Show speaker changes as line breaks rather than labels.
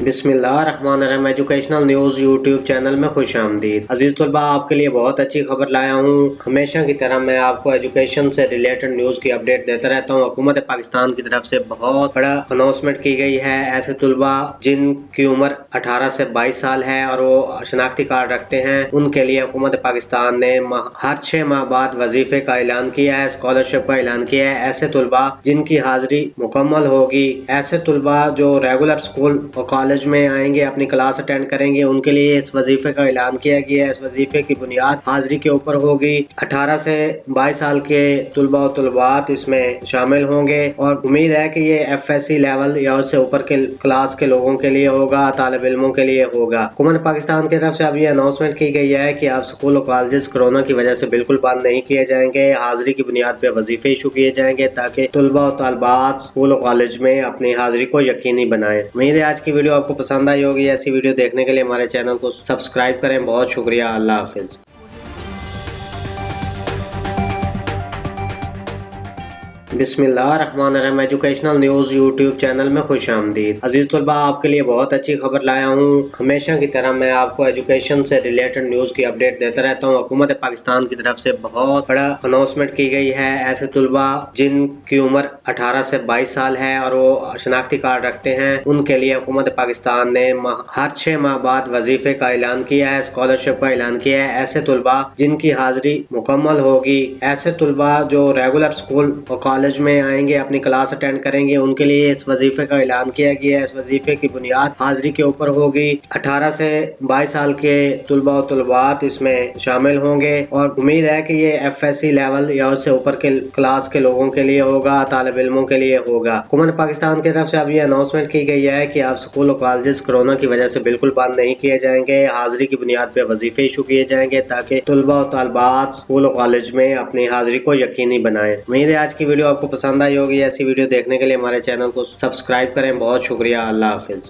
بسم اللہ الرحمن الرحیم ایجوکیشنل نیوز یوٹیوب چینل میں خوش آمدید۔ عزیز طلباء، آپ کے لیے بہت اچھی خبر لایا ہوں۔ ہمیشہ کی طرح میں آپ کو ایجوکیشن سے ریلیٹڈ نیوز کی اپڈیٹ دیتا رہتا ہوں۔ حکومت پاکستان کی طرف سے بہت بڑا اناؤنسمنٹ کی گئی ہے۔ ایسے طلباء جن کی عمر 18 سے 22 سال ہے اور وہ شناختی کارڈ رکھتے ہیں، ان کے لیے حکومت پاکستان نے ہر 6 ماہ بعد وظیفے کا اعلان کیا ہے، اسکالرشپ کا اعلان کیا ہے۔ ایسے طلباء جن کی حاضری مکمل ہوگی، ایسے طلباء جو ریگولر اسکول اور کالج میں آئیں گے، اپنی کلاس اٹینڈ کریں گے، ان کے لیے اس وظیفے کا اعلان کیا گیا ہے۔ اس وظیفے کی بنیاد حاضری کے اوپر ہوگی۔ 18 سے 22 سال کے طلباء و طلبات اس میں شامل ہوں گے اور امید ہے کہ یہ ایف ایس سی لیول یا اس سے اوپر کے کلاس کے لوگوں کے لیے ہوگا، طالب علموں کے لیے ہوگا۔ حکومت پاکستان کی طرف سے اب یہ اناؤنسمنٹ کی گئی ہے کہ اب اسکول اور کالجز کرونا کی وجہ سے بالکل بند نہیں کیے جائیں گے۔ حاضری کی بنیاد پہ وظیفے ایشو کیے جائیں گے تاکہ طلباء و طالبات اسکول اور کالج میں اپنی حاضری کو یقینی بنائیں۔ امید ہے آج کی ویڈیو آپ کو پسند آئی ہوگی۔ ایسی ویڈیو دیکھنے کے لیے ہمارے چینل کو سبسکرائب کریں۔ بہت شکریہ۔ اللہ حافظ۔ بسم اللہ الرحمن الرحیم ایجوکیشنل نیوز یوٹیوب چینل میں خوش آمدید۔ عزیز طلباء، آپ کے لیے بہت اچھی خبر لایا ہوں۔ ہمیشہ کی طرح میں آپ کو ایجوکیشن سے ریلیٹڈ نیوز کی اپڈیٹ دیتا رہتا ہوں۔ حکومت پاکستان کی طرف سے بہت بڑا اناؤنسمنٹ کی گئی ہے۔ ایسے طلباء جن کی عمر 18 سے 22 سال ہے اور وہ شناختی کارڈ رکھتے ہیں، ان کے لیے حکومت پاکستان نے ہر 6 ماہ بعد وظیفے کا اعلان کیا ہے، اسکالرشپ کا اعلان کیا ہے۔ ایسے طلباء جن کی حاضری مکمل ہوگی، ایسے طلباء جو ریگولر اسکول اور کالج میں آئیں گے، اپنی کلاس اٹینڈ کریں گے، ان کے لیے اس وظیفے کا اعلان کیا گیا ہے۔ اس وظیفے کی بنیاد حاضری کے اوپر ہوگی۔ 18 سے 22 سال کے طلباء و طلبات اس میں شامل ہوں گے اور امید ہے کہ یہ ایف ایس سی لیول یا اس سے اوپر کے کلاس کے لوگوں کے لیے ہوگا، طالب علموں کے لیے ہوگا۔ حکومت پاکستان کی طرف سے اب یہ اناؤنسمنٹ کی گئی ہے کہ اب اسکول اور کالجز کرونا کی وجہ سے بالکل بند نہیں کیے جائیں گے۔ حاضری کی بنیاد پہ وظیفے ایشو کیے جائیں گے تاکہ طلباء و طالبات اسکول اور کالج میں اپنی حاضری کو یقینی بنائیں۔ امید ہے آج کی ویڈیو آپ کو پسند آئی ہوگی۔ ایسی ویڈیو دیکھنے کے لیے ہمارے چینل کو سبسکرائب کریں۔ بہت شکریہ۔ اللہ حافظ۔